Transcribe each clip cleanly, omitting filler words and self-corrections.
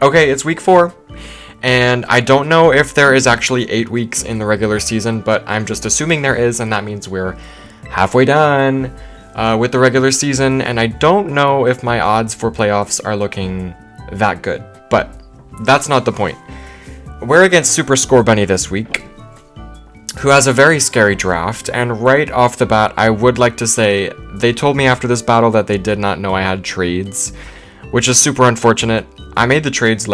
Okay, it's week 4, and I don't know if there is actually 8 weeks in the regular season, but I'm just assuming there is, and that means we're halfway done with the regular season, and I don't know if my odds for playoffs are looking that good, but that's not the point. We're against Super Scorbunny this week, who has a very scary draft, and right off the bat, I would like to say, they told me after this battle that they did not know I had trades, which is super unfortunate. I made the trades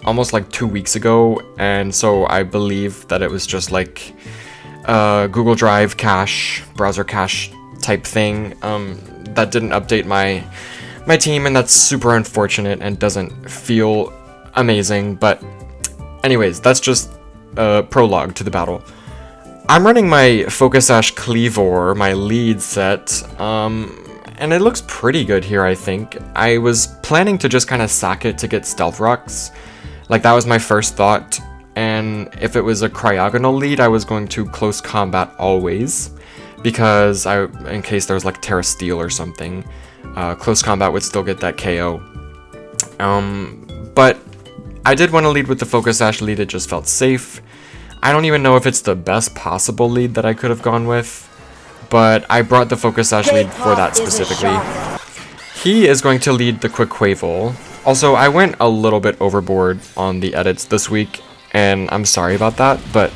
almost 2 weeks ago, and so I believe that it was just Google Drive cache, browser cache type thing that didn't update my team, and that's super unfortunate and doesn't feel amazing. But anyways, that's just a prologue to the battle. I'm running my Focus Ash Cleavor, my lead set, and it looks pretty good here, I think. I was planning to just kind of sack it to get Stealth Rocks. That was my first thought. And if it was a Cryogonal lead, I was going to Close Combat always. Because in case there was Terra Steel or something, Close Combat would still get that KO. But I did want to lead with the Focus Ash lead, it just felt safe. I don't even know if it's the best possible lead that I could have gone with. But I brought the Focus Ash lead for that specifically. He is going to lead the Quick Quavel. Also, I went a little bit overboard on the edits this week, and I'm sorry about that, but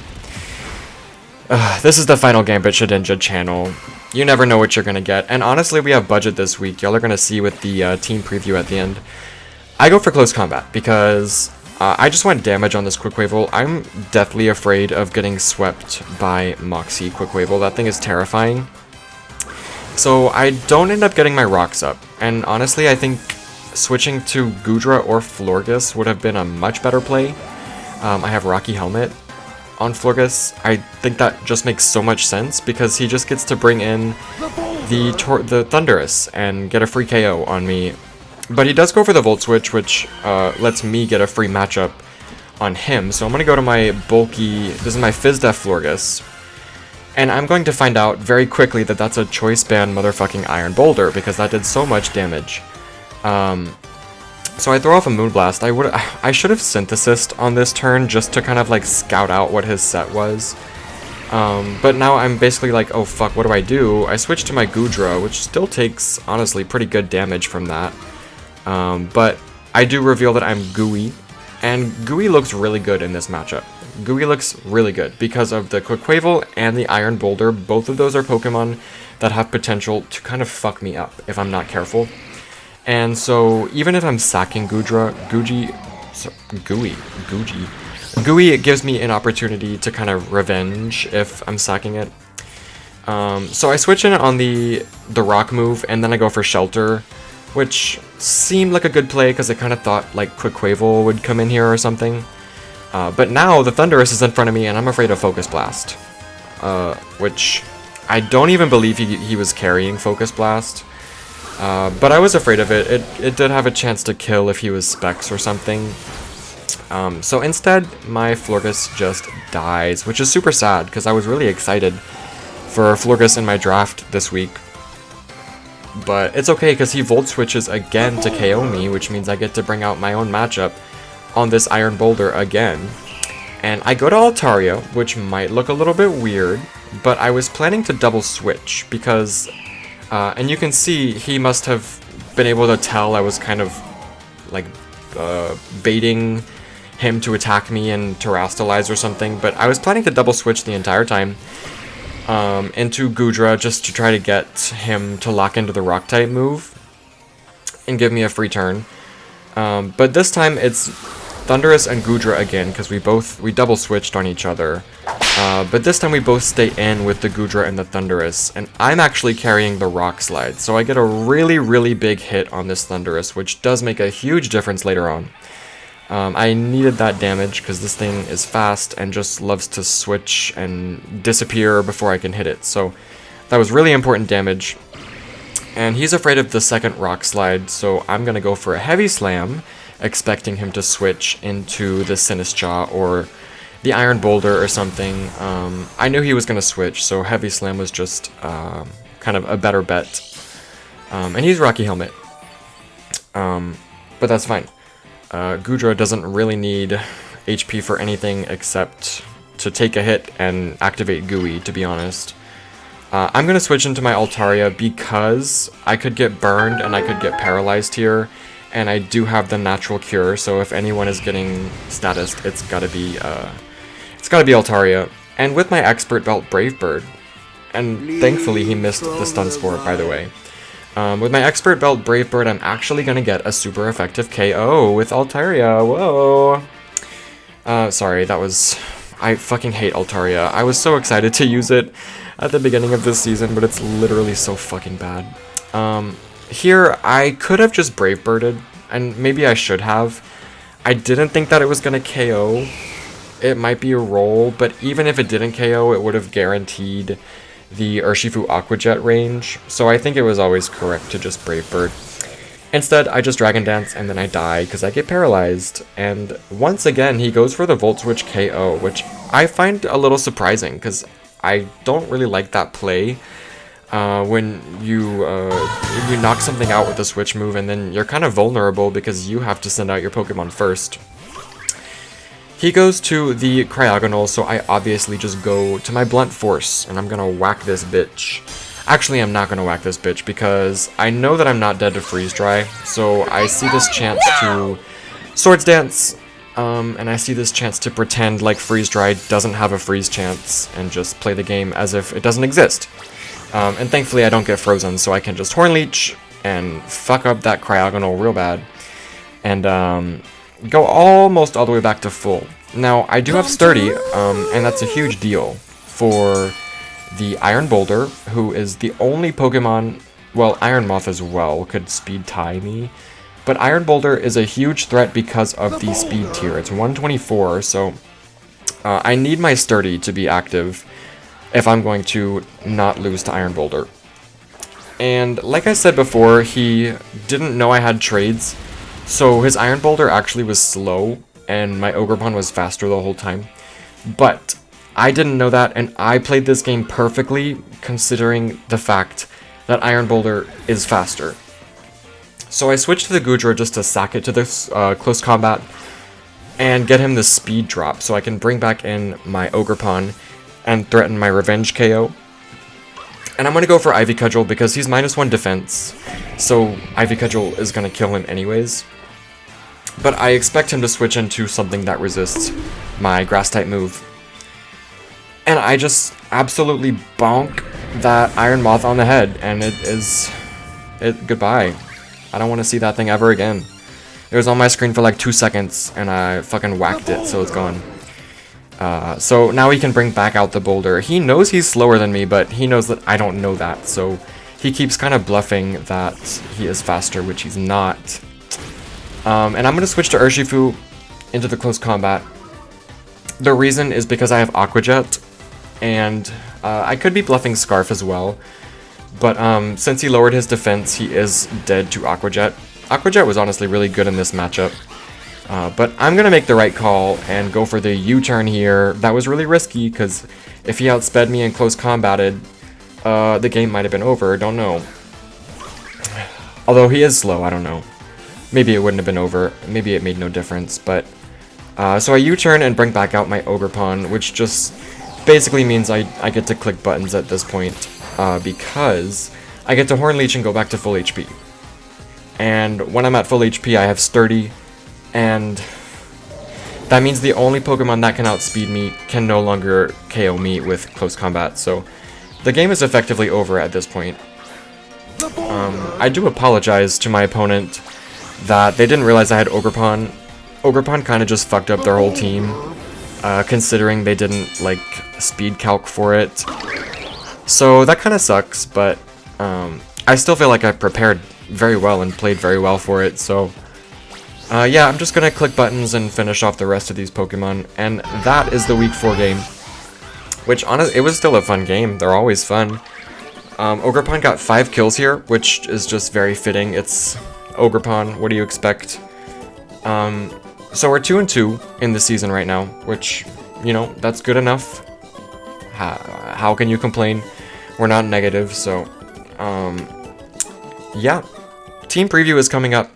this is the Final Gambit Shedinja channel. You never know what you're going to get, and honestly, we have budget this week. Y'all are going to see with the team preview at the end. I go for Close Combat, because I just want damage on this Quick Quavel. I'm deathly afraid of getting swept by Moxie Quick Quavel. That thing is terrifying. So I don't end up getting my rocks up. And honestly, I think switching to Gudra or Florges would have been a much better play. I have Rocky Helmet on Florges. I think that just makes so much sense because he just gets to bring in the Thunderous and get a free KO on me. But he does go for the Volt Switch, which lets me get a free matchup on him. So I'm going to go to my bulky, this is my Fizdef Florges, and I'm going to find out very quickly that that's a Choice Band motherfucking Iron Boulder, because that did so much damage. So I throw off a Moonblast. I should have Synthesized on this turn just to kind of scout out what his set was. But now I'm basically oh fuck, what do I do? I switch to my Gudra, which still takes, honestly, pretty good damage from that. But I do reveal that I'm Gooey, and Gooey looks really good in this matchup. Gooey looks really good because of the Quick Quavel and the Iron Boulder. Both of those are Pokemon that have potential to kind of fuck me up if I'm not careful. And so even if I'm sacking Gudra, Gooey, it gives me an opportunity to kind of revenge if I'm sacking it. So I switch in on the Rock move, and then I go for Shelter, which seemed like a good play because I kind of thought Quick Quavel would come in here or something. But now the Thunderous is in front of me, and I'm afraid of Focus Blast, which I don't even believe he was carrying Focus Blast. But I was afraid of it. It did have a chance to kill if he was Specs or something. So instead, my Florges just dies, which is super sad because I was really excited for Florges in my draft this week. But it's okay because he Volt Switches again to KO me, which means I get to bring out my own matchup on this Iron Boulder again. And I go to Altaria, which might look a little bit weird, but I was planning to double switch because, and you can see he must have been able to tell I was kind of baiting him to attack me and Terrastalize or something, but I was planning to double switch the entire time into Gudra just to try to get him to lock into the Rock type move and give me a free turn. But this time it's Thunderous and Gudra again because we double switched on each other. But this time we both stay in with the Gudra and the Thunderous, and I'm actually carrying the Rock Slide, so I get a really, really big hit on this Thunderous, which does make a huge difference later on. I needed that damage because this thing is fast and just loves to switch and disappear before I can hit it, so that was really important damage. And he's afraid of the second Rock Slide, so I'm going to go for a Heavy Slam, expecting him to switch into the Sinistcha or the Iron Boulder or something. I knew he was going to switch, so Heavy Slam was just kind of a better bet. And he's Rocky Helmet. But that's fine. Goodra doesn't really need HP for anything except to take a hit and activate Gooey, to be honest. I'm going to switch into my Altaria because I could get burned and I could get paralyzed here, and I do have the natural cure, so if anyone is getting statused, it's gotta be Altaria. And with my Expert Belt Brave Bird, and thankfully he missed the stun spore, by the way. With my Expert Belt Brave Bird, I'm actually gonna get a super effective KO with Altaria. Whoa! Sorry, that was... I fucking hate Altaria. I was so excited to use it at the beginning of this season, but it's literally so fucking bad. Here, I could have just Brave Birded, and maybe I should have. I didn't think that it was gonna KO. It might be a roll, but even if it didn't KO, it would have guaranteed the Urshifu Aqua Jet range, so I think it was always correct to just Brave Bird. Instead, I just Dragon Dance and then I die because I get paralyzed, and once again he goes for the Volt Switch KO, which I find a little surprising because I don't really like that play when you knock something out with a switch move and then you're kind of vulnerable because you have to send out your Pokemon first. He goes to the Cryogonal, so I obviously just go to my Blunt Force, and I'm gonna whack this bitch. Actually, I'm not gonna whack this bitch, because I know that I'm not dead to Freeze Dry, so I see this chance to Swords Dance, and I see this chance to pretend like Freeze Dry doesn't have a freeze chance, and just play the game as if it doesn't exist. And thankfully I don't get frozen, so I can just Horn Leech, and fuck up that Cryogonal real bad, and go almost all the way back to full. Now, I do have Sturdy, and that's a huge deal for the Iron Boulder, who is the only Pokemon, well, Iron Moth as well, could speed tie me, but Iron Boulder is a huge threat because of the speed tier. It's 124, so I need my Sturdy to be active if I'm going to not lose to Iron Boulder. And like I said before, he didn't know I had trades, so his Iron Boulder actually was slow, and my Ogerpon was faster the whole time. But I didn't know that, and I played this game perfectly, considering the fact that Iron Boulder is faster. So I switched to the Goodra just to sack it to this close combat, and get him the speed drop, so I can bring back in my Ogerpon, and threaten my Revenge KO. And I'm going to go for Ivy Cudgel because he's -1 defense, so Ivy Cudgel is going to kill him anyways. But I expect him to switch into something that resists my Grass-type move. And I just absolutely bonk that Iron Moth on the head, and goodbye. I don't want to see that thing ever again. It was on my screen for like 2 seconds, and I fucking whacked it, so it's gone. So now he can bring back out the Boulder. He knows he's slower than me, but he knows that I don't know that, so he keeps kind of bluffing that he is faster, which he's not. And I'm going to switch to Urshifu into the close combat. The reason is because I have Aqua Jet, and I could be bluffing Scarf as well, but since he lowered his defense, he is dead to Aqua Jet. Aqua Jet was honestly really good in this matchup. But I'm going to make the right call and go for the U-turn here. That was really risky, because if he outsped me and close combated, the game might have been over, don't know. Although he is slow, I don't know. Maybe it wouldn't have been over, maybe it made no difference, but... so I U-turn and bring back out my Ogerpon, which just basically means I get to click buttons at this point, because I get to Horn Leech and go back to full HP. And when I'm at full HP, I have Sturdy, and that means the only Pokemon that can outspeed me can no longer KO me with close combat, so the game is effectively over at this point. I do apologize to my opponent that they didn't realize I had Ogerpon. Ogerpon kind of just fucked up their whole team, considering they didn't, like, speed calc for it. So that kind of sucks, but I still feel like I prepared very well and played very well for it, so... yeah, I'm just gonna click buttons and finish off the rest of these Pokemon, and that is the Week 4 game. Which, honestly, it was still a fun game. They're always fun. Ogerpon got 5 kills here, which is just very fitting. It's Ogerpon, what do you expect? So we're 2-2 in the season right now, which, you know, that's good enough. How can you complain? We're not negative, so, yeah. Team preview is coming up.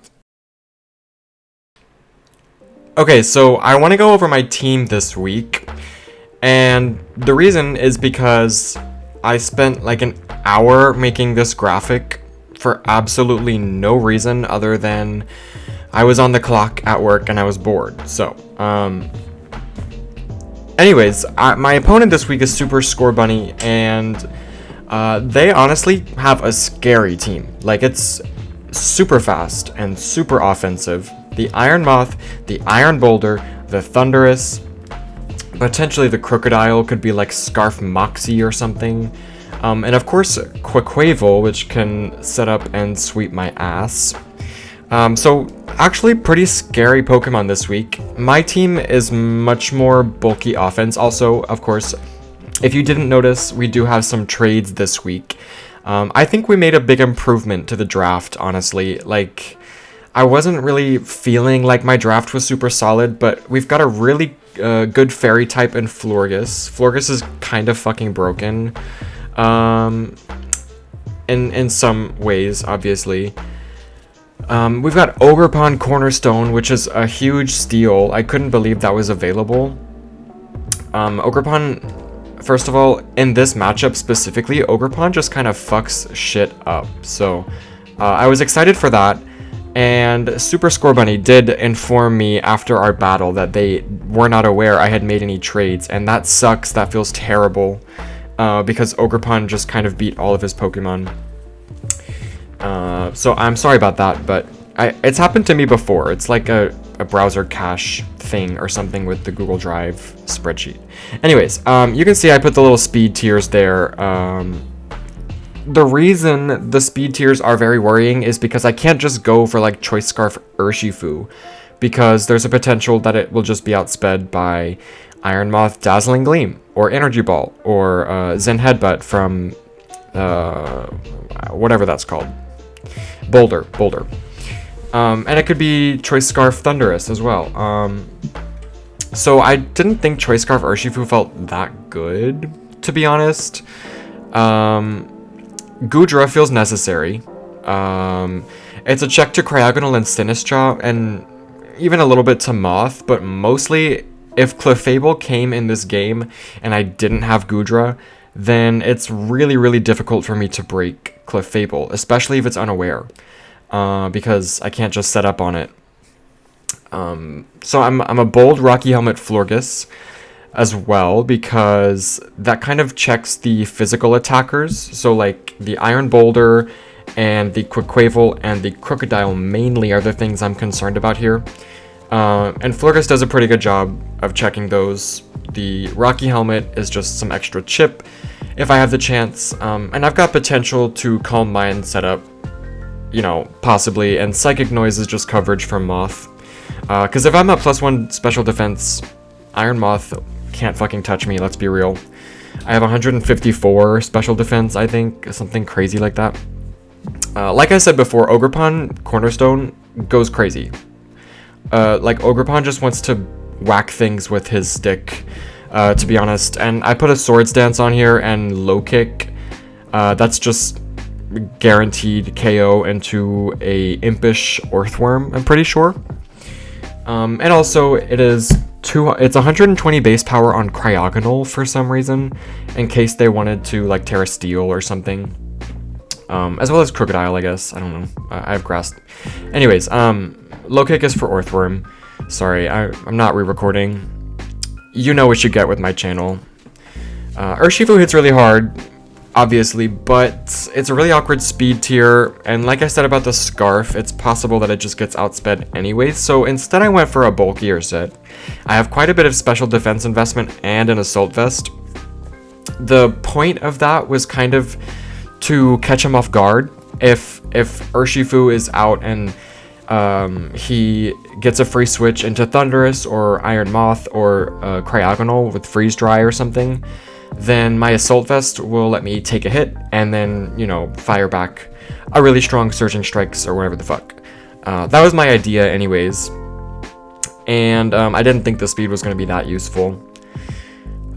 Okay, so I want to go over my team this week, and the reason is because I spent like an hour making this graphic for absolutely no reason other than I was on the clock at work and I was bored. So, anyways, my opponent this week is Super Scorbunny, and they honestly have a scary team. Like, it's super fast and super offensive. The Iron Moth, the Iron Boulder, the Thunderous, potentially the Crocodile could be like Scarf Moxie or something. And of course, Quaquaval, which can set up and sweep my ass. So actually pretty scary Pokemon this week. My team is much more bulky offense. Also, of course, if you didn't notice, we do have some trades this week. I think we made a big improvement to the draft, honestly. Like, I wasn't really feeling like my draft was super solid, but we've got a really good fairy type in Florges. Florges is kind of fucking broken. In some ways, obviously. We've got Ogerpon Cornerstone, which is a huge steal. I couldn't believe that was available. Ogerpon, first of all, in this matchup specifically, Ogerpon just kind of fucks shit up. So, I was excited for that. And Super Scorbunny did inform me after our battle that they were not aware I had made any trades. And that sucks. That feels terrible. Because Ogerpon just kind of beat all of his Pokemon. So I'm sorry about that, but it's happened to me before. It's like a browser cache thing or something with the Google Drive spreadsheet. Anyways, you can see I put the little speed tiers there. The reason the speed tiers are very worrying is because I can't just go for like Choice Scarf Urshifu, because there's a potential that it will just be outsped by Iron Moth Dazzling Gleam, or Energy Ball, or Zen Headbutt from whatever that's called. Boulder. And it could be Choice Scarf Thunderous as well. So I didn't think Choice Scarf Urshifu felt that good, to be honest. Goodra feels necessary. It's a check to Cryogonal and Sinistcha, and even a little bit to Moth, but mostly if Clefable came in this game and I didn't have Goodra, then it's really, really difficult for me to break Clefable, especially if it's unaware, because I can't just set up on it. So I'm a bold Rocky Helmet Florges as well, because that kind of checks the physical attackers. So like the Iron Boulder and the Quaquaval and the Crocodile mainly are the things I'm concerned about here. And Florges does a pretty good job of checking those. The Rocky Helmet is just some extra chip if I have the chance. And I've got potential to Calm Mind set up, you know, possibly. And Psychic Noise is just coverage from Moth. Because if I'm at +1 special defense, Iron Moth can't fucking touch me, let's be real. I have 154 special defense, I think, something crazy like that. Like I said before, Ogerpon Cornerstone goes crazy. Like, Ogerpon just wants to whack things with his stick, to be honest. And I put a Swords Dance on here and Low Kick. That's just guaranteed KO into a Impish Earthworm, I'm pretty sure. And also, it's 120 base power on Cryogonal for some reason, in case they wanted to like Terra Steel or something. As well as Crocodile, I guess. I don't know. I have Grass. Anyways, Low Kick is for Earthworm. Sorry, I'm not re-recording. You know what you get with my channel. Urshifu hits really hard, obviously, but it's a really awkward speed tier, and like I said about the Scarf, it's possible that it just gets outsped anyways, so instead I went for a bulkier set. I have quite a bit of special defense investment and an Assault Vest. The point of that was kind of to catch him off guard. If Urshifu is out and he gets a free switch into Thunderous or Iron Moth or Cryogonal with Freeze Dry or something, then my Assault Vest will let me take a hit and then, you know, fire back a really strong Surging Strikes or whatever the fuck. That was my idea anyways, and I didn't think the speed was going to be that useful.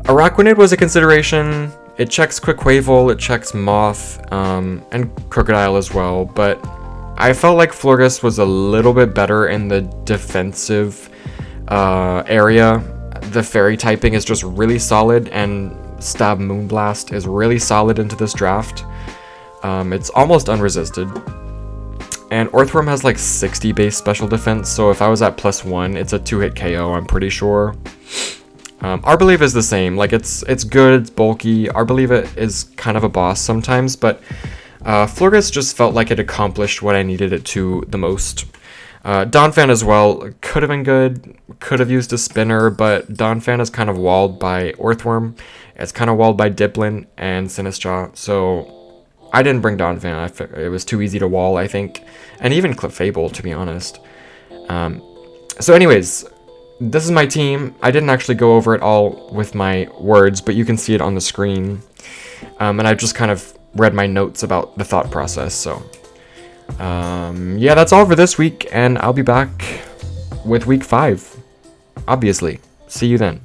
Araquanid was a consideration. It checks Quaquaval, it checks Moth, and Crocodile as well, but I felt like Florges was a little bit better in the defensive area, the fairy typing is just really solid, and Stab Moonblast is really solid into this draft. It's almost unresisted. And Orthworm has like 60 base special defense, so if I was at +1, it's a 2-hit KO, I'm pretty sure. Arbelieve is the same, like it's good, it's bulky. Arbelieve is kind of a boss sometimes, but Florges just felt like it accomplished what I needed it to the most. Donphan as well could have been good, could have used a spinner, but Donphan is kind of walled by Orthworm, it's kind of walled by Diplin and Sinistcha, so I didn't bring Donphan. It was too easy to wall, I think, and even Clefable, to be honest. So anyways, this is my team. I didn't actually go over it all with my words, but you can see it on the screen, and I just kind of read my notes about the thought process, so yeah, that's all for this week, and I'll be back with week 5, obviously. See you then.